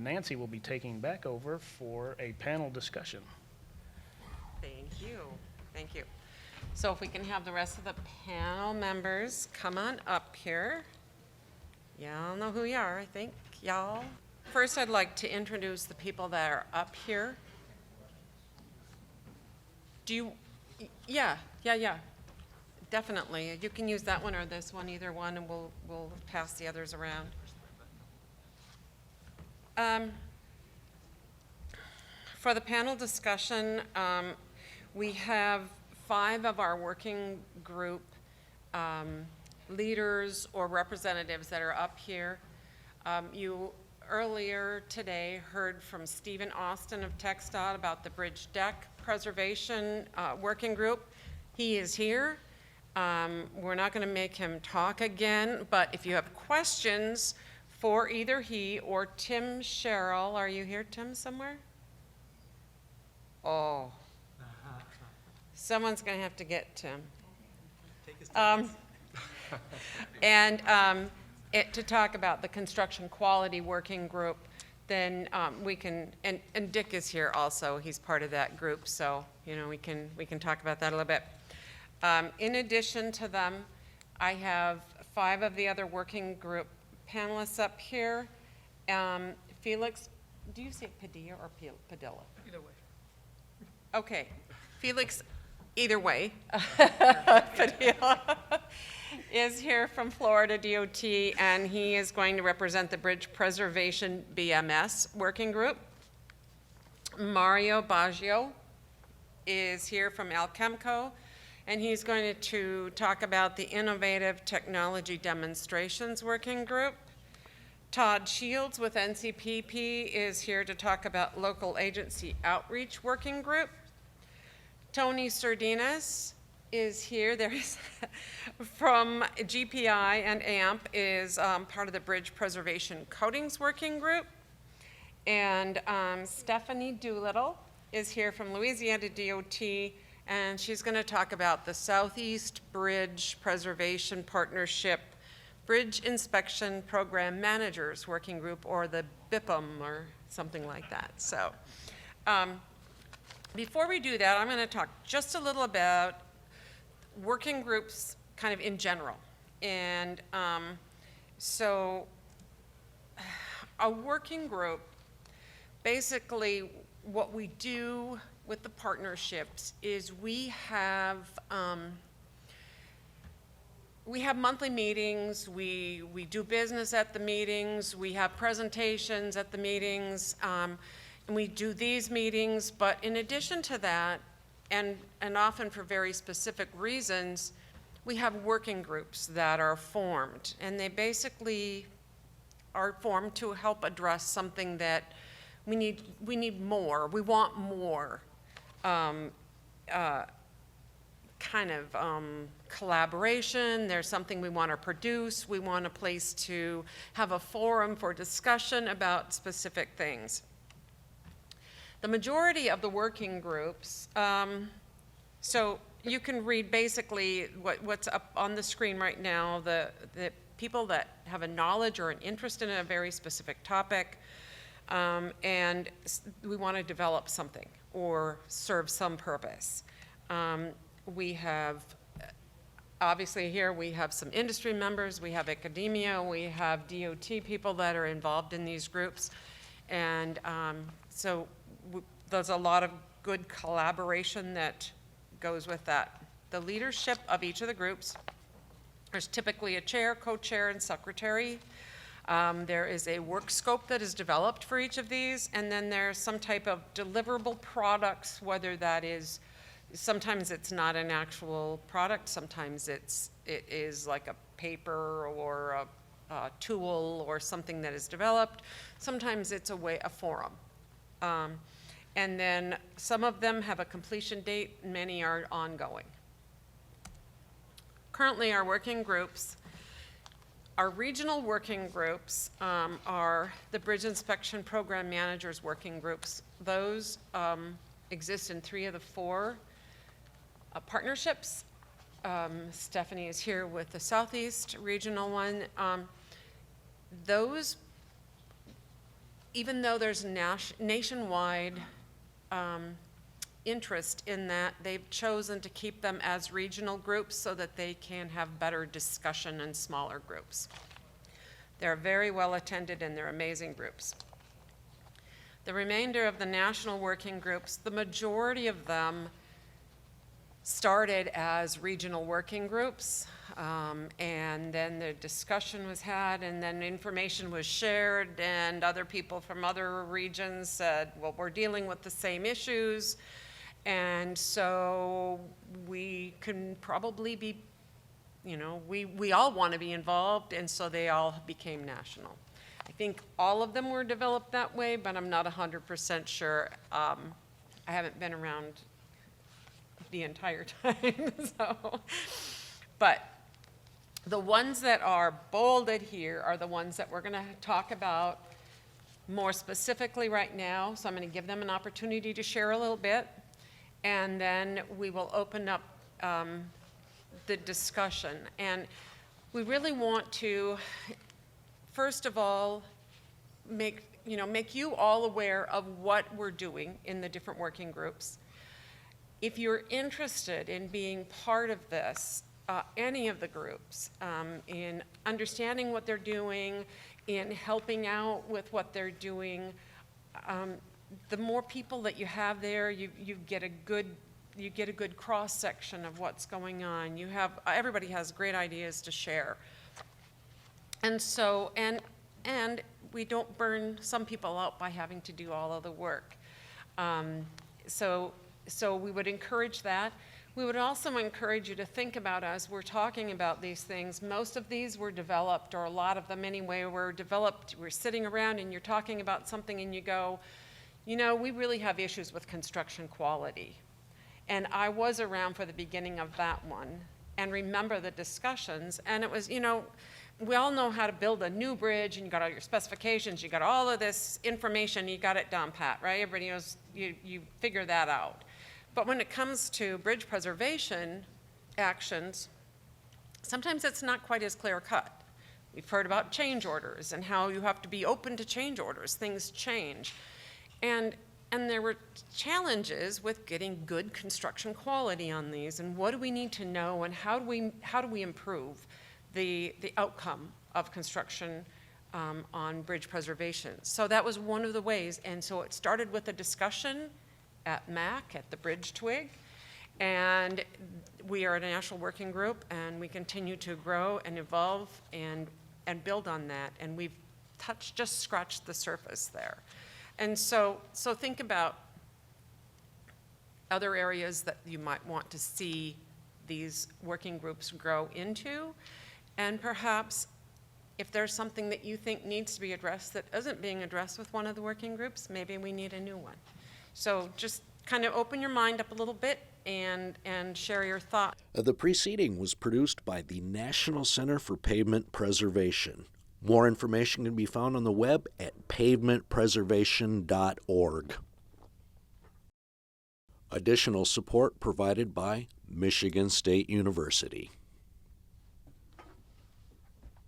Nancy will be taking back over for a panel discussion. Thank you. Thank you. So if we can have the rest of the panel members come on up here. Y'all know who you are, I think. Y'all. First, I'd like to introduce the people that are up here. Do you, yeah. Definitely. You can use that one or this one, either one, and we'll pass the others around. For the panel discussion, we have 5 of our working group leaders or representatives that are up here. You earlier today heard from Stephen Austin of TxDOT about the bridge deck preservation working group. He is here. We're not going to make him talk again, but if you have questions for either he or Tim Sherrill, are you here, Tim, somewhere? Oh. Someone's going to have to get Tim. To talk about the construction quality working group, then we can, and Dick is here also. He's part of that group, so we can talk about that a little bit. In addition to them, I have 5 of the other working group panelists up here. Felix, do you say Padilla or Padilla? Either way. Okay, Felix, either way, Padilla is here from Florida DOT, and he is going to represent the Bridge Preservation BMS working group. Mario Baggio is here from Alchemco, and he's going to talk about the Innovative Technology Demonstrations working group. Todd Shields with NCPP is here to talk about Local Agency Outreach working group. Tony Sardinas is here. There's from GPI and AMP is part of the Bridge Preservation Coatings Working Group. And Stephanie Doolittle is here from Louisiana DOT, and she's going to talk about the Southeast Bridge Preservation Partnership Bridge Inspection Program Managers Working Group, or the BIPM, or something like that. So before we do that, I'm going to talk just a little about working groups kind of in general. And so a working group, basically what we do with the partnerships is we have monthly meetings, we do business at the meetings, we have presentations at the meetings, and we do these meetings, but in addition to that, and often for very specific reasons, we have working groups that are formed, and they basically are formed to help address something that we need more. We want more kind of collaboration. There's something we want to produce. We want a place to have a forum for discussion about specific things. The majority of the working groups, so you can read basically what's up on the screen right now, the people that have a knowledge or an interest in a very specific topic, and we want to develop something or serve some purpose. We have, obviously here we have some industry members, we have academia, we have DOT people that are involved in these groups, and so there's a lot of good collaboration that goes with that. The leadership of each of the groups, there's typically a chair, co-chair, and secretary. There is a work scope that is developed for each of these, and then there's some type of deliverable products, whether that is, sometimes it's not an actual product, sometimes it is like a paper or a tool or something that is developed. Sometimes it's a forum. And then some of them have a completion date, many are ongoing. Currently our working groups, our regional working groups are the Bridge Inspection Program Managers working groups. Those exist in 3 of the 4 partnerships. Stephanie is here with the Southeast regional one. Those even though there's nationwide interest in that, they've chosen to keep them as regional groups so that they can have better discussion in smaller groups. They're very well attended and they're amazing groups. The remainder of the national working groups, the majority of them started as regional working groups, and then the discussion was had, and then information was shared, and other people from other regions said, well, we're dealing with the same issues, and so we can probably be, you know, we all want to be involved, and so they all became national. I think all of them were developed that way, but I'm not 100% sure. I haven't been around the entire time, so. But the ones that are bolded here are the ones that we're going to talk about more specifically right now. So I'm going to give them an opportunity to share a little bit, and then we will open up the discussion. And we really want to, first of all, make you all aware of what we're doing in the different working groups. If you're interested in being part of this, any of the groups, in understanding what they're doing, in helping out with what they're doing, the more people that you have there, you get a good cross section of what's going on. Everybody has great ideas to share. And so, and we don't burn some people out by having to do all of the work. So we would encourage that. We would also encourage you to think about, as we're talking about these things, most of these were developed, or a lot of them anyway, were developed. We're sitting around and you're talking about something and you go, you know, we really have issues with construction quality. And I was around for the beginning of that one and remember the discussions, and it was, you know, we all know how to build a new bridge, and you got all your specifications, you got all of this information, you got it down pat, right? Everybody knows, you figure that out. But when it comes to bridge preservation actions, sometimes it's not quite as clear cut. We've heard about change orders and how you have to be open to change orders. Things change. And there were challenges with getting good construction quality on these, and what do we need to know, and how do we improve the outcome of construction on bridge preservation. So that was one of the ways, and so it started with a discussion at MAC, at the Bridge Twig, and we are a national working group, and we continue to grow and evolve and build on that, and we've just scratched the surface there. And so think about other areas that you might want to see these working groups grow into, and perhaps if there's something that you think needs to be addressed that isn't being addressed with one of the working groups, maybe we need a new one. So just kind of open your mind up a little bit and share your thoughts. The preceding was produced by the National Center for Pavement Preservation. More information can be found on the web at pavementpreservation.org. Additional support provided by Michigan State University.